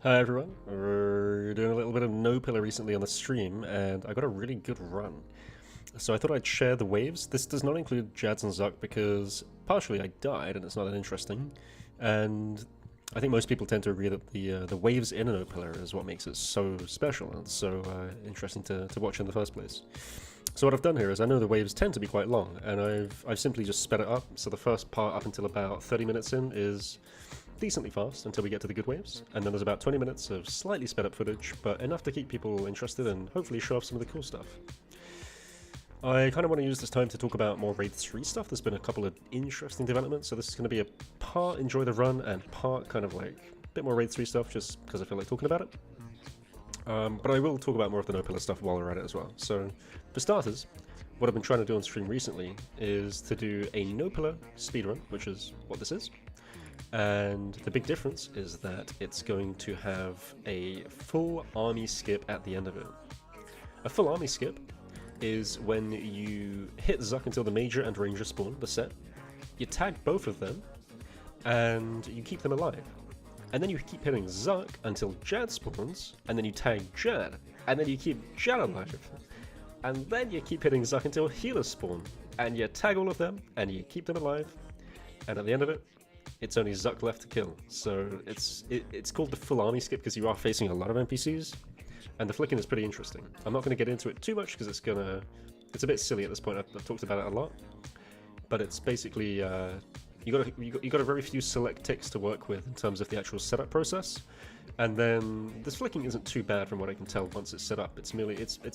Hi everyone, we're doing a little bit of Nopillar recently on the stream, and I got a really good run. So I thought I'd share the waves. This does not include Jads and Zuck because partially I died and it's not that interesting, and I think most people tend to agree that the waves in a Nopillar is what makes it so special and so interesting to watch in the first place. So what I've done here is I know the waves tend to be quite long, and I've simply just sped it up. So the first part up until about 30 minutes in is decently fast until we get to the good waves, and then there's about 20 minutes of slightly sped up footage, but enough to keep people interested and hopefully show off some of the cool stuff. I kind of want to use this time to talk about more Raid 3 stuff. There's been a couple of interesting developments, so this is going to be a part enjoy the run and part kind of like a bit more Raid 3 stuff just because I feel like talking about it. But I will talk about more of the Nopillar stuff while we're at it as well. So, for starters, what I've been trying to do on stream recently is to do a Nopillar Speedrun, which is what this is. And the big difference is that it's going to have a full army skip at the end of it. A full army skip is when you hit Zuck until the Major and Ranger spawn, the set, you tag both of them, and you keep them alive. And then you keep hitting Zuck until Jad spawns, and then you tag Jad, and then you keep Jad alive. And then you keep hitting Zuck until healers spawn, and you tag all of them, and you keep them alive, and at the end of it, it's only Zuck left to kill. So it's called the full army skip because you are facing a lot of NPCs, and the flicking is pretty interesting. I'm not going to get into it too much because it's a bit silly at this point. I've talked about it a lot, but it's basically you got a very few select ticks to work with in terms of the actual setup process, and then this flicking isn't too bad from what I can tell once it's set up. It's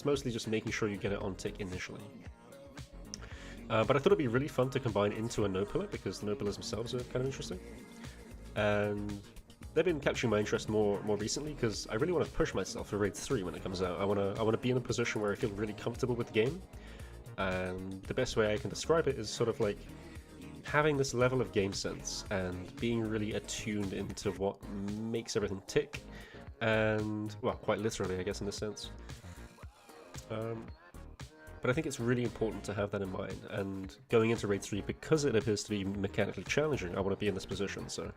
mostly just making sure you get it on tick initially. But I thought it'd be really fun to combine into a Nopillar because the Nopillars themselves are kind of interesting, and they've been capturing my interest more recently because I really want to push myself for Raid 3 when it comes out. I want to be in a position where I feel really comfortable with the game, and the best way I can describe it is sort of like having this level of game sense and being really attuned into what makes everything tick, and well, quite literally, I guess, in this sense. But I think it's really important to have that in mind, and going into Raid 3, because it appears to be mechanically challenging, I want to be in this position, so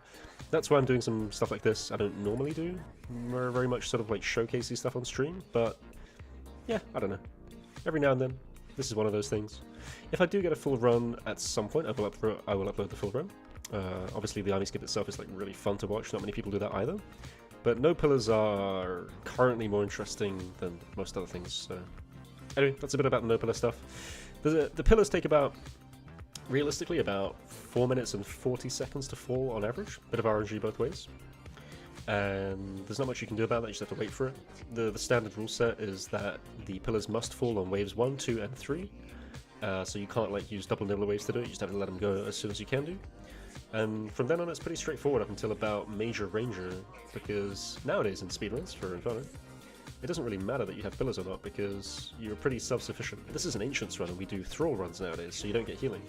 that's why I'm doing some stuff like this. I don't normally do very much sort of like showcasey stuff on stream, but yeah, I don't know. Every now and then, this is one of those things. If I do get a full run at some point, I will upload the full run. Obviously the army skip itself is like really fun to watch, not many people do that either, but Nopillars are currently more interesting than most other things, so... Anyway, that's a bit about the Nopillar stuff. The pillars take realistically, about 4 minutes and 40 seconds to fall on average. Bit of RNG both ways. And there's not much you can do about that, you just have to wait for it. The standard rule set is that the pillars must fall on waves 1, 2, and 3. So you can't like use double nibbler waves to do it, you just have to let them go as soon as you can do. And from then on it's pretty straightforward up until about Major Ranger, because nowadays in speedruns for Inferno, it doesn't really matter that you have pillars or not because you're pretty self-sufficient. This is an Ancients run and we do Thrall runs nowadays, so you don't get healing.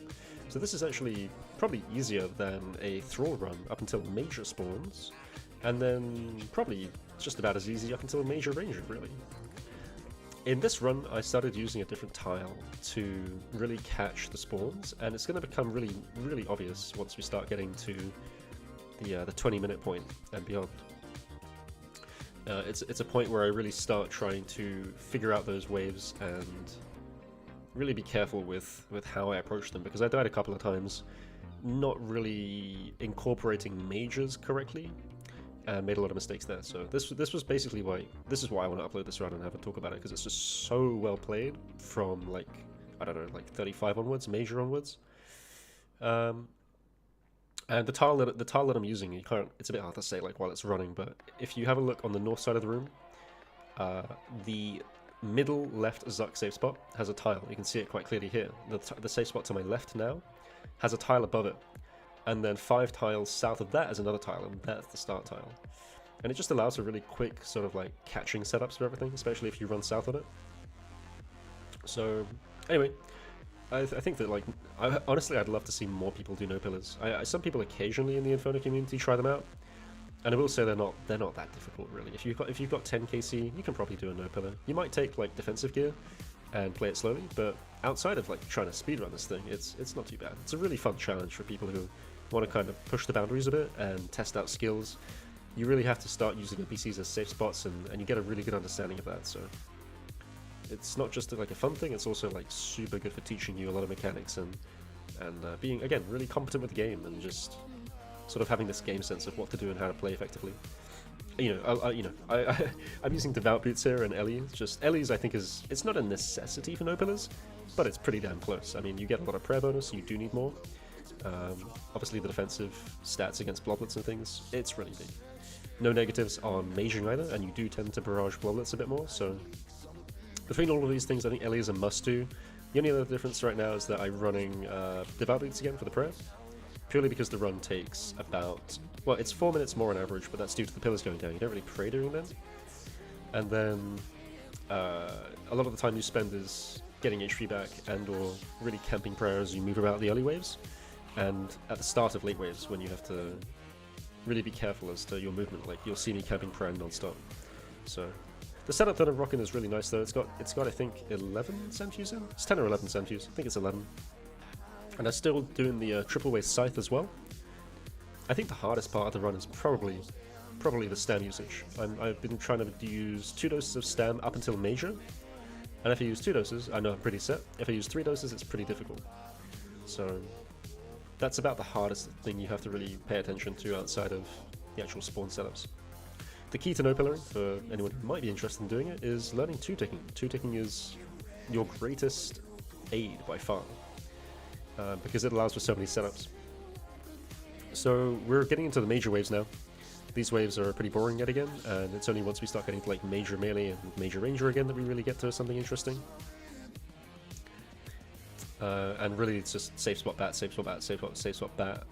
So this is actually probably easier than a Thrall run up until Major spawns, and then probably just about as easy up until Major Ranger, really. In this run, I started using a different tile to really catch the spawns, and it's going to become really obvious once we start getting to the 20-minute point and beyond. It's a point where I really start trying to figure out those waves and really be careful with how I approach them, because I died a couple of times not really incorporating majors correctly and made a lot of mistakes there. So this was basically why I want to upload this run and have a talk about it, because it's just so well played from like, I don't know, like 35 onwards, major onwards. And the tile that I'm using, it's a bit hard to say like while it's running, but if you have a look on the north side of the room, the middle left Zuck safe spot has a tile. You can see it quite clearly here. The safe spot to my left now has a tile above it, and then 5 tiles south of that is another tile, and that's the start tile. And it just allows for really quick sort of like catching setups for everything, especially if you run south on it. So anyway, I think that like honestly I'd love to see more people do Nopillars. Some people occasionally in the Inferno community try them out, and I will say they're not that difficult really. If you've got 10 KC, you can probably do a Nopillar. You might take like defensive gear and play it slowly, but outside of like trying to speedrun this thing, it's not too bad. It's a really fun challenge for people who want to kind of push the boundaries a bit and test out skills. you really have to start using NPCs as safe spots, and you get a really good understanding of that. So it's not just like a fun thing; it's also like super good for teaching you a lot of mechanics and being, again, really competent with the game and just sort of having this game sense of what to do and how to play effectively. I'm using Devout Boots here and Ellie. Just Ellie's, I think, it's not a necessity for Nopillars, but it's pretty damn close. I mean, you get a lot of prayer bonus, you do need more. Obviously, the defensive stats against bloblets and things, it's really big. No negatives on maging either, and you do tend to barrage bloblets a bit more, so between all of these things, I think Ellie is a must-do. The only other difference right now is that I'm running Devout Boots again for the prayer, purely because the run takes about, well, it's 4 minutes more on average, but that's due to the pillars going down. You don't really pray during then. And then a lot of the time you spend is getting HP back and or really camping prayer as you move about the early waves, and at the start of late waves when you have to really be careful as to your movement. Like, you'll see me camping prayer non-stop. So the setup that I'm rocking is really nice though. It's got I think 11 Senfus in? It's 10 or 11 Senfus. I think it's 11. And I'm still doing the triple wave scythe as well. I think the hardest part of the run is probably the stam usage. I've been trying to use 2 doses of stam up until major, and if I use 2 doses, I know I'm pretty set. If I use 3 doses, it's pretty difficult. So that's about the hardest thing you have to really pay attention to outside of the actual spawn setups. The key to no-pillaring, for anyone who might be interested in doing it, is learning 2-ticking. 2-ticking is your greatest aid by far, because it allows for so many setups. So we're getting into the major waves now. These waves are pretty boring yet again, and it's only once we start getting to like major melee and major ranger again that we really get to something interesting. And really it's just safe spot bat, safe spot bat, safe spot bat,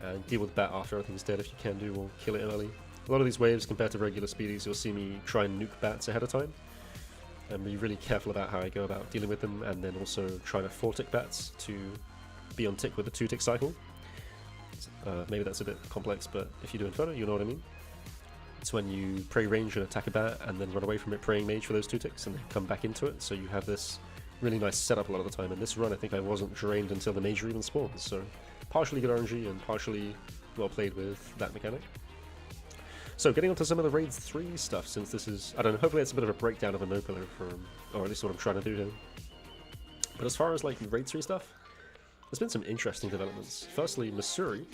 and deal with bat after everything's dead if you can do, or kill it early. A lot of these waves compared to regular speedies, you'll see me try and nuke bats ahead of time, and be really careful about how I go about dealing with them, and then also trying to 4-tick bats to be on tick with a 2-tick cycle. Maybe that's a bit complex, but if you do Inferno, you know what I mean. It's when you pray range and attack a bat, and then run away from it praying mage for those 2 ticks, and then come back into it, so you have this really nice setup a lot of the time. And this run, I think I wasn't drained until the major even spawns, so partially good RNG and partially well played with that mechanic. So getting onto some of the Raids 3 stuff, since this is, I don't know, hopefully it's a bit of a breakdown of a no-pillar from, or at least what I'm trying to do here. But as far as like Raid 3 stuff, there's been some interesting developments. Firstly, Missouri.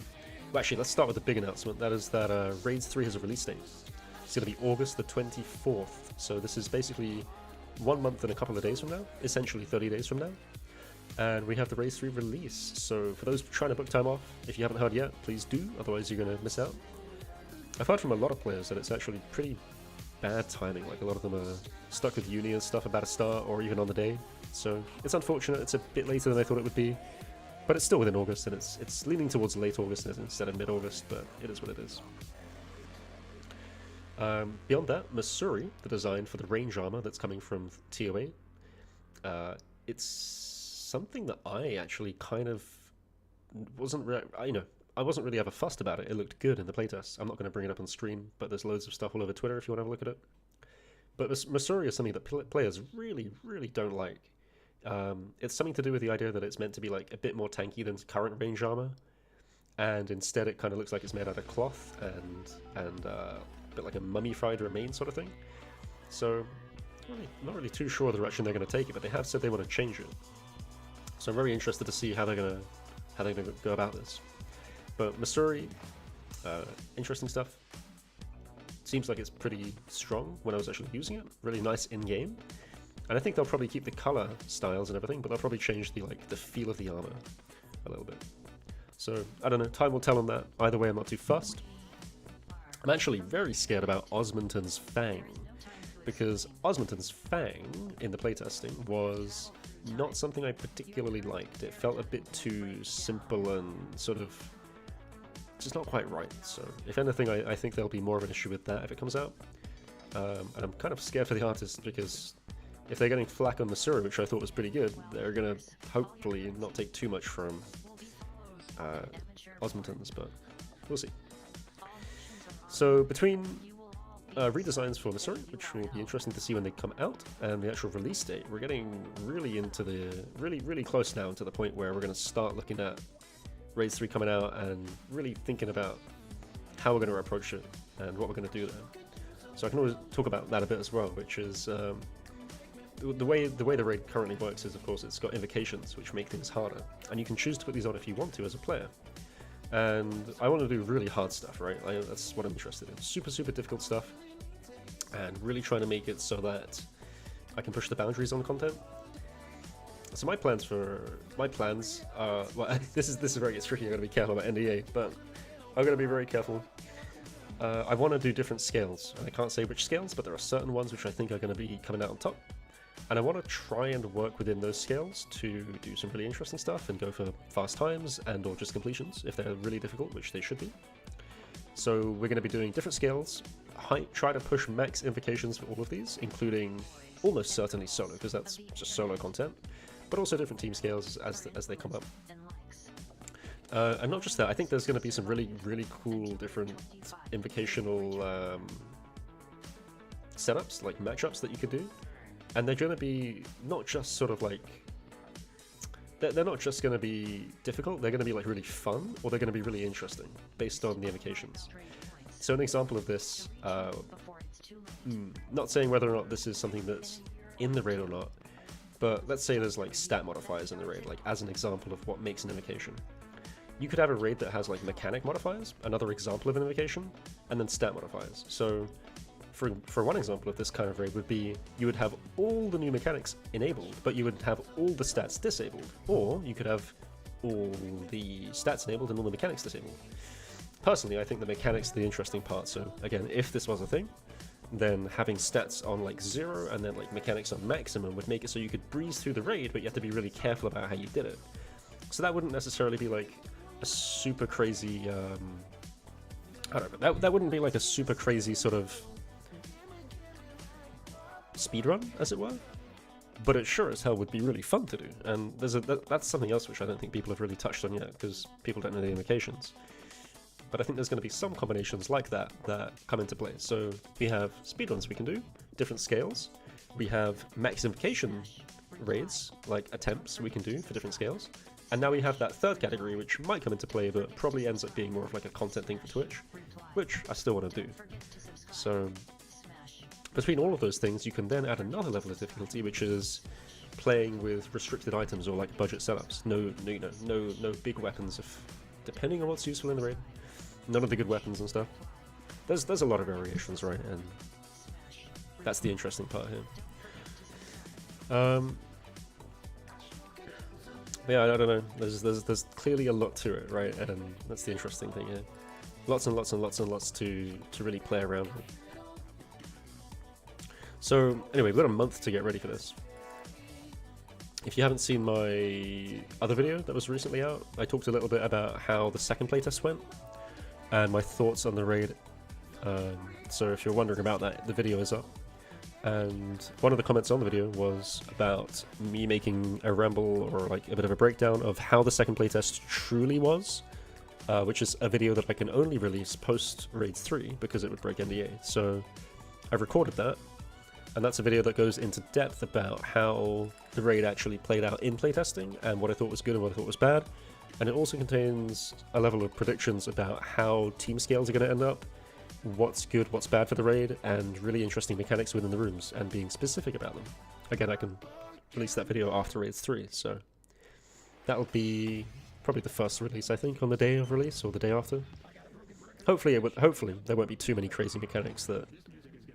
Well, actually, let's start with the big announcement. That is that Raids 3 has a release date. It's going to be August the 24th. So this is basically 1 month and a couple of days from now, essentially 30 days from now. And we have the Raids 3 release. So for those trying to book time off, if you haven't heard yet, please do. Otherwise, you're going to miss out. I've heard from a lot of players that it's actually pretty bad timing. Like, a lot of them are stuck with uni and stuff about to start, or even on the day. So it's unfortunate. It's a bit later than I thought it would be. But it's still within August, and it's leaning towards late August instead of mid-August, but it is what it is. Beyond that, Missouri, the design for the range armor that's coming from TOA, it's something that I actually kind of wasn't really ever fussed about it. It looked good in the playtest. I'm not going to bring it up on stream, but there's loads of stuff all over Twitter if you want to have a look at it. But Missouri is something that players really, really don't like. It's something to do with the idea that it's meant to be like a bit more tanky than current range armor, and instead it kind of looks like it's made out of cloth and a bit like a mummified remain sort of thing. So I'm not really too sure the direction they're going to take it, but they have said they want to change it. So I'm very interested to see how they're going to go about this. But Missouri, interesting stuff. Seems like it's pretty strong when I was actually using it. Really nice in game. And I think they'll probably keep the color styles and everything, but they'll probably change the feel of the armor a little bit. So I don't know, time will tell on that. Either way, I'm not too fussed. I'm actually very scared about Osmondton's Fang, because Osmondton's Fang in the playtesting was not something I particularly liked. It felt a bit too simple and sort of just not quite right. So if anything, I think there'll be more of an issue with that if it comes out. And I'm kind of scared for the artists, because if they're getting flack on Missouri, which I thought was pretty good, they're going to hopefully not take too much from Osmondton's, but we'll see. So between redesigns for Missouri, which will be interesting to see when they come out, and the actual release date, we're getting really into the really close now to the point where we're going to start looking at Raids 3 coming out and really thinking about how we're going to approach it. and what we're going to do there. So I can always talk about that a bit as well, which is the way the raid currently works is, of course, it's got invocations which make things harder, and you can choose to put these on if you want to as a player. And I want to do really hard stuff, right? That's what I'm interested in. Super, super difficult stuff, and really trying to make it so that I can push the boundaries on content. So my plans are, well, this is where it gets tricky. I'm going to be careful about NDA, but I'm going to be very careful. I want to do different scales, and I can't say which scales, but there are certain ones which I think are going to be coming out on top. And I want to try and work within those scales to do some really interesting stuff and go for fast times and or just completions if they're really difficult, which they should be. So we're going to be doing different scales, try to push max invocations for all of these, including almost certainly solo, because that's just solo content, but also different team scales as they come up. And not just that, I think there's going to be some really, really cool different invocational setups, like matchups that you could do. And they're going to be not just sort of like, they're not just going to be difficult, they're going to be like really fun, or they're going to be really interesting based on the invocations. So an example of this, not saying whether or not this is something that's in the raid or not, but let's say there's like stat modifiers in the raid, like as an example of what makes an invocation. You could have a raid that has like mechanic modifiers, another example of an invocation, and then stat modifiers. So for one example of this kind of raid would be, you would have all the new mechanics enabled, but you would have all the stats disabled. Or you could have all the stats enabled and all the mechanics disabled. Personally, I think the mechanics are the interesting part, so again, if this was a thing, then having stats on like 0 and then like mechanics on maximum would make it so you could breeze through the raid, but you have to be really careful about how you did it. So that wouldn't necessarily be like a super crazy, I don't know, that wouldn't be like a super crazy sort of speedrun, as it were, but it sure as hell would be really fun to do. And that's something else which I don't think people have really touched on yet, because people don't know the invocations. But I think there's going to be some combinations like that that come into play. So we have speedruns we can do, different scales. We have max invocation raids, like attempts we can do for different scales. And now we have that third category, which might come into play, but probably ends up being more of like a content thing for Twitch, which I still want to do. So between all of those things, you can then add another level of difficulty, which is playing with restricted items or like budget setups. No big weapons, depending on what's useful in the raid. None of the good weapons and stuff. There's a lot of variations, right? And that's the interesting part here. Yeah, I don't know. There's clearly a lot to it, right? And that's the interesting thing here. Lots and lots and lots and lots to really play around with. So anyway, we've got a month to get ready for this. If you haven't seen my other video that was recently out, I talked a little bit about how the second playtest went and my thoughts on the raid. So if you're wondering about that, the video is up. And one of the comments on the video was about me making a ramble or like a bit of a breakdown of how the second playtest truly was, which is a video that I can only release post Raids 3 because it would break NDA. So I've recorded that. And that's a video that goes into depth about how the raid actually played out in playtesting and what I thought was good and what I thought was bad. And it also contains a level of predictions about how team scales are going to end up, what's good, what's bad for the raid, and really interesting mechanics within the rooms and being specific about them. Again, I can release that video after Raids 3, so that'll be probably the first release, I think, on the day of release or the day after. Hopefully there won't be too many crazy mechanics that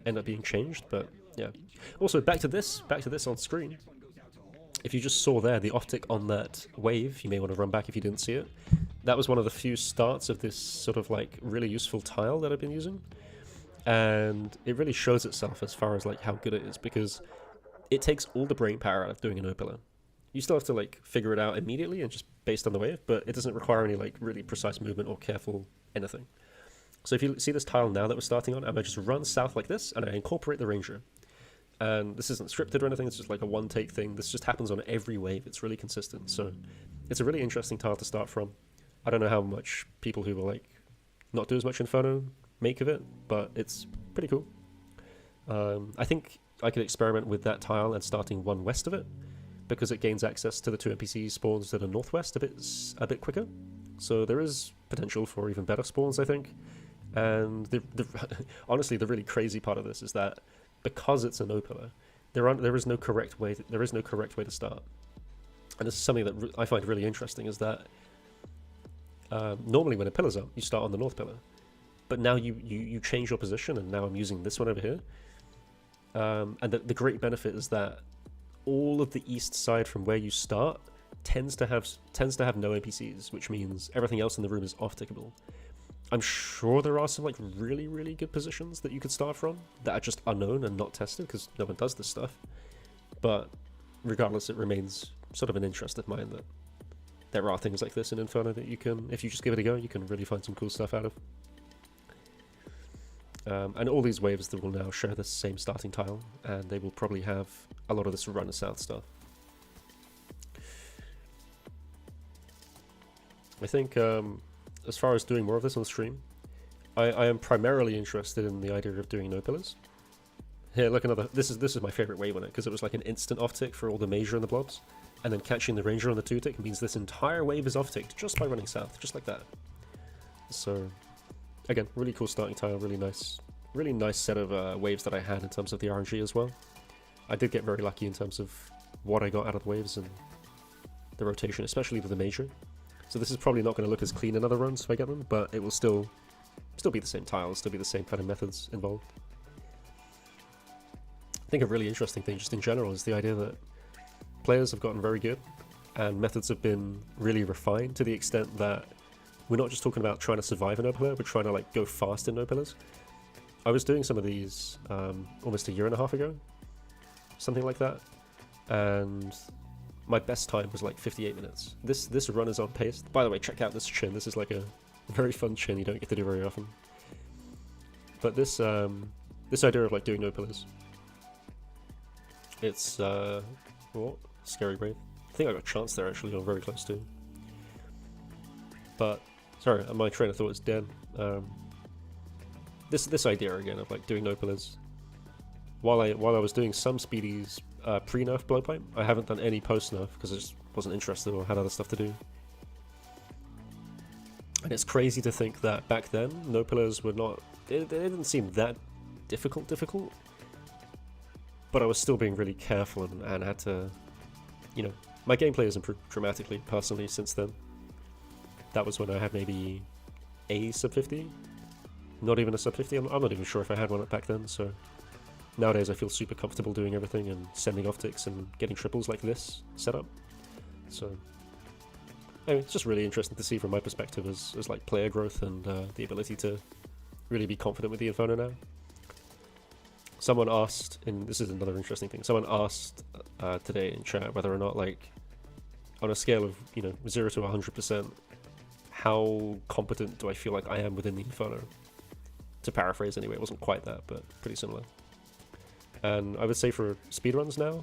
end up being changed, but yeah. Also, back to this on screen. If you just saw there the optic on that wave, you may want to run back if you didn't see it. That was one of the few starts of this sort of like really useful tile that I've been using. And it really shows itself as far as like how good it is, because it takes all the brain power out of doing a Nopillar. You still have to like figure it out immediately and just based on the wave, but it doesn't require any like really precise movement or careful anything. So if you see this tile now that we're starting on, I'm going to just run south like this and I incorporate the ranger. And this isn't scripted or anything, it's just like a one-take thing. This just happens on every wave. It's really consistent. So it's a really interesting tile to start from. I don't know how much people who will like not do as much Inferno make of it, but it's pretty cool. I think I could experiment with that tile and starting one west of it, because it gains access to the 2 NPC spawns that are northwest a bit quicker. So there is potential for even better spawns, I think. And honestly, the really crazy part of this is that because it's a Nopillar, there is no correct way to start. And this is something that I find really interesting, is that normally when a pillar's up, you start on the north pillar, but now you change your position, and now I'm using this one over here. And the great benefit is that all of the east side from where you start tends to have no NPCs, which means everything else in the room is off-tickable. I'm sure there are some like really, really good positions that you could start from that are just unknown and not tested because no one does this stuff. But regardless, it remains sort of an interest of mine that there are things like this in Inferno that you can, if you just give it a go, you can really find some cool stuff out of. And all these waves that will now share the same starting tile, and they will probably have a lot of this run south stuff. I think as far as doing more of this on stream, I am primarily interested in the idea of doing Nopillars. Here, look, another. This is my favorite wave on it because it was like an instant off tick for all the major and the blobs, and then catching the ranger on the 2-tick means this entire wave is off ticked just by running south, just like that. So, again, really cool starting tile, really nice set of waves that I had in terms of the RNG as well. I did get very lucky in terms of what I got out of the waves and the rotation, especially with the major. So this is probably not going to look as clean in other runs if I get them, but it will still be the same tiles, still be the same kind of methods involved. I think a really interesting thing just in general is the idea that players have gotten very good and methods have been really refined to the extent that we're not just talking about trying to survive in Nopillar, we're trying to like go fast in Nopillars. I was doing some of these almost a year and a half ago, something like that, and my best time was like 58 minutes. This run is on pace. By the way, check out this chin. This is like a very fun chin you don't get to do very often. But this this idea of like doing Nopillars, it's what? Scary Brave. I think I got chance there actually, I'm very close to. But sorry, my train of thought is dead. This idea again of like doing Nopillars. While I was doing some speedies pre-nerf blowpipe, I haven't done any post-nerf because I just wasn't interested or had other stuff to do. And it's crazy to think that back then, Nopillars were not... They didn't seem that difficult, but I was still being really careful and had to... You know, my gameplay has improved dramatically, personally, since then. That was when I had maybe a sub 50. Not even a sub 50, I'm not even sure if I had one back then, so... Nowadays I feel super comfortable doing everything and sending off ticks and getting triples like this setup. So anyway, it's just really interesting to see from my perspective as like player growth and the ability to really be confident with the Inferno now. Someone asked, and this is another interesting thing, someone asked today in chat whether or not, like, on a scale of, you know, 0 to 100%, how competent do I feel like I am within the Inferno? To paraphrase anyway, it wasn't quite that, but pretty similar. And I would say for speedruns now,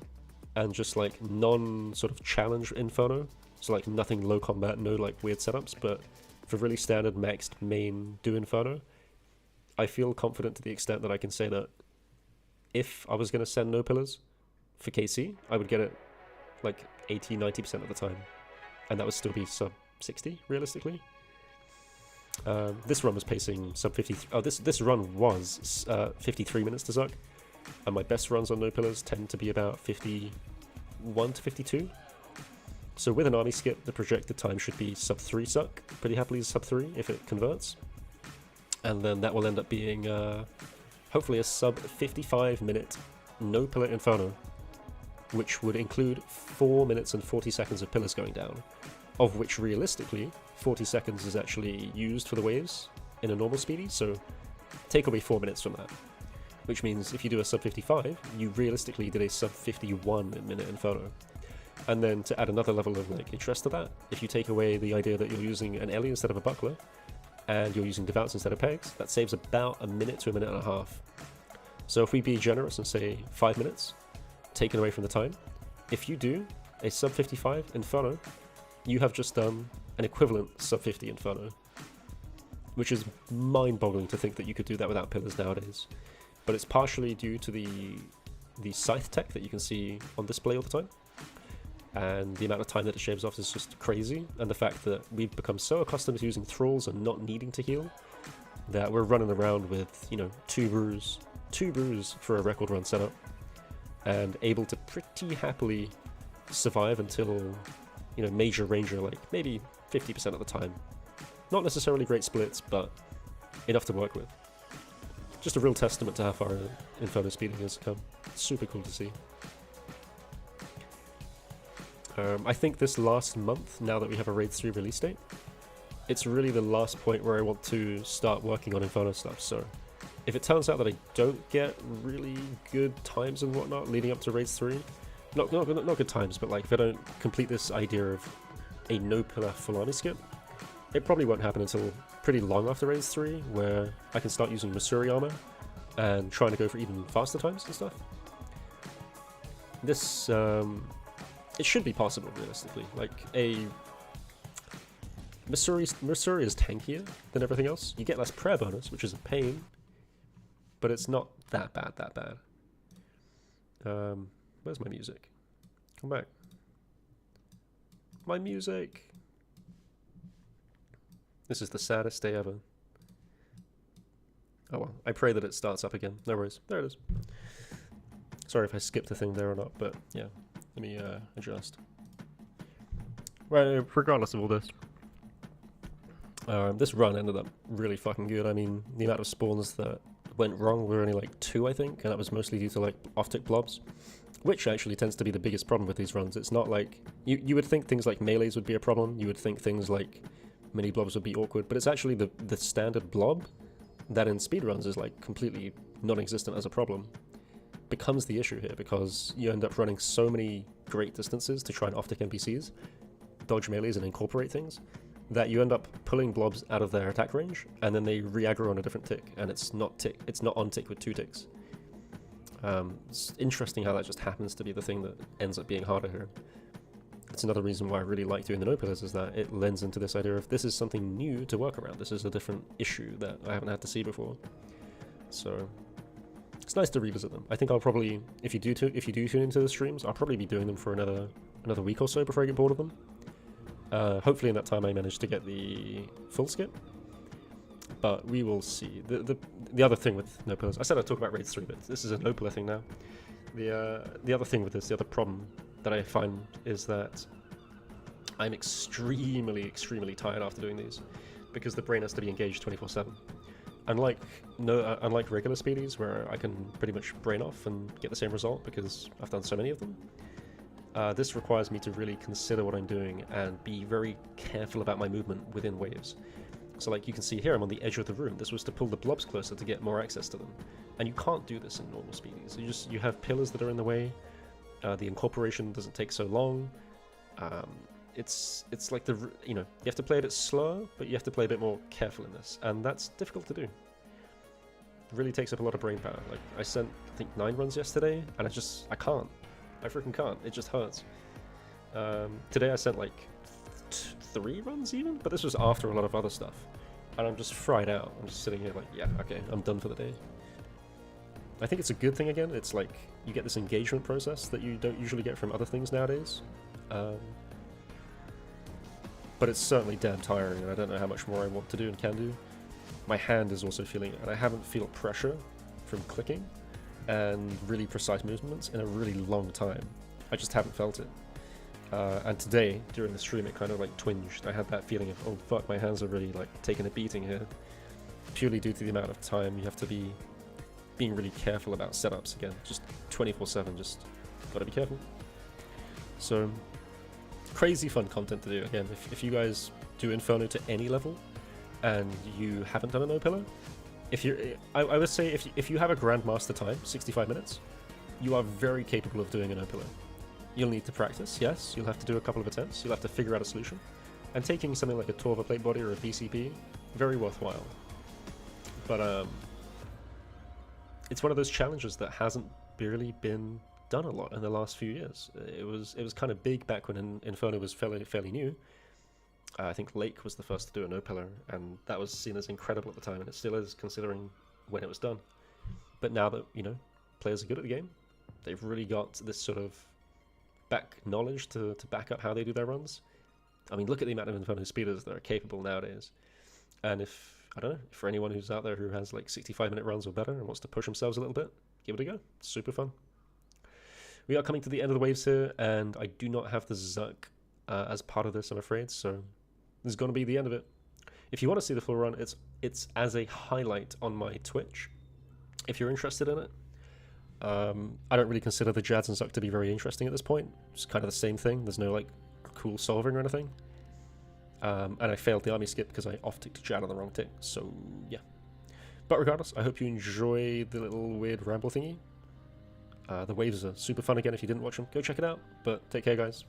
and just like non-sort of challenge Inferno, so like nothing low combat, no like weird setups, but for really standard maxed main do Inferno, I feel confident to the extent that I can say that if I was going to send Nopillars for KC, I would get it like 80-90% of the time, and that would still be sub 60 realistically. This run was pacing sub 50. Oh, this run was 53 minutes to Zuck. And my best runs on Nopillars tend to be about 51 to 52. So with an army skip, the projected time should be sub 3 suck, pretty happily sub 3 if it converts. And then that will end up being hopefully a sub 55 minute Nopillar Inferno, which would include 4 minutes and 40 seconds of pillars going down, of which realistically 40 seconds is actually used for the waves in a normal speedy, so take away 4 minutes from that. Which means if you do a sub 55, you realistically did a sub 51 minute Inferno. And then to add another level of like interest to that, if you take away the idea that you're using an Ellie instead of a buckler, and you're using devouts instead of pegs, that saves about a minute to a minute and a half. So if we be generous and say 5 minutes, taken away from the time, if you do a sub 55 Inferno, you have just done an equivalent sub 50 Inferno. Which is mind-boggling to think that you could do that without pillars nowadays. But it's partially due to the scythe tech that you can see on display all the time, and the amount of time that it shaves off is just crazy, and the fact that we've become so accustomed to using thralls and not needing to heal that we're running around with, you know, two brews for a record run setup, and able to pretty happily survive until, you know, major ranger, like maybe 50% of the time. Not necessarily great splits, but enough to work with. Just a real testament to how far Inferno Speedrun has come. Super cool to see. I think this last month, now that we have a Raid 3 release date, it's really the last point where I want to start working on Inferno stuff. So if it turns out that I don't get really good times and whatnot leading up to Raid 3, not good times, but like if I don't complete this idea of a Nopillar full-on skip, it probably won't happen until pretty long after Raid 3, where I can start using Missouri armor and trying to go for even faster times and stuff. This, it should be possible, realistically. Like, Missouri is tankier than everything else. You get less prayer bonus, which is a pain, but it's not that bad. Where's my music? Come back. My music! This is the saddest day ever. Oh well, I pray that it starts up again. No worries. There it is. Sorry if I skipped the thing there or not, but yeah. Let me adjust. Right, regardless of all this. This run ended up really fucking good. I mean, the amount of spawns that went wrong were only like 2, I think, and that was mostly due to like off-tick blobs, which actually tends to be the biggest problem with these runs. It's not like... You would think things like melees would be a problem, you would think things like mini blobs would be awkward, but it's actually the standard blob that in speedruns is like completely non-existent as a problem becomes the issue here, because you end up running so many great distances to try and off-tick NPCs, dodge melees and incorporate things, that you end up pulling blobs out of their attack range, and then they re-aggro on a different tick, and it's not on tick with 2 ticks. It's interesting how that just happens to be the thing that ends up being harder here. It's another reason why I really like doing the Nopillars, is that it lends into this idea of this is something new to work around. This is a different issue that I haven't had to see before. So it's nice to revisit them. I think I'll probably, if you do tune into the streams, I'll probably be doing them for another week or so before I get bored of them. Hopefully in that time I manage to get the full skip, but we will see. The other thing with Nopillars, I said I'd talk about Raids 3, but this is a Nopillar thing now. The other thing with this, the other problem that I find is that I'm extremely tired after doing these, because the brain has to be engaged 24/7. Unlike regular speedies, where I can pretty much brain off and get the same result because I've done so many of them, this requires me to really consider what I'm doing and be very careful about my movement within waves. So like you can see here, I'm on the edge of the room. This was to pull the blobs closer to get more access to them. And you can't do this in normal speedies. You have pillars that are in the way. The incorporation doesn't take so long. It's like you have to play a bit slower, but you have to play a bit more careful in this, and that's difficult to do. It really takes up a lot of brain power. Like I sent, I think, 9 runs yesterday, and I can't. I freaking can't. It just hurts. Today I sent like 3 runs even, but this was after a lot of other stuff, and I'm just fried out. I'm just sitting here like, yeah, okay, I'm done for the day. I think it's a good thing again. It's like you get this engagement process that you don't usually get from other things nowadays. But it's certainly damn tiring, and I don't know how much more I want to do and can do. My hand is also feeling it, and I haven't felt pressure from clicking and really precise movements in a really long time. I just haven't felt it. And today, during the stream, it kind of like twinged. I had that feeling of, oh fuck, my hands are really like taking a beating here. Purely due to the amount of time you have to be being really careful about setups again. Just 24/7, just gotta be careful. So, crazy fun content to do. Again, if you guys do Inferno to any level, and you haven't done a Nopillar, I would say if you have a Grandmaster time, 65 minutes, you are very capable of doing a Nopillar. You'll need to practice, yes, you'll have to do a couple of attempts, you'll have to figure out a solution, and taking something like a Torva plate body or a PCP, very worthwhile. But it's one of those challenges that hasn't really been done a lot in the last few years. It was kind of big back when Inferno was fairly new. I think Lake was the first to do a Nopillar, and that was seen as incredible at the time, and it still is considering when it was done. But now that, players are good at the game, they've really got this sort of back knowledge to back up how they do their runs. I mean, look at the amount of Inferno speeders that are capable nowadays. And if I don't know, for anyone who's out there who has like 65-minute runs or better and wants to push themselves a little bit, give it a go. Super fun. We are coming to the end of the waves here, and I do not have the Zuck as part of this, I'm afraid, so this is going to be the end of it. If you want to see the full run, it's as a highlight on my Twitch, if you're interested in it. I don't really consider the Jads and Zuck to be very interesting at this point. It's kind of the same thing. There's no like cool solving or anything. And I failed the army skip because I off-ticked Jad on the wrong tick, so yeah. But regardless, I hope you enjoy the little weird ramble thingy. The waves are super fun again. If you didn't watch them, go check it out. But take care, guys.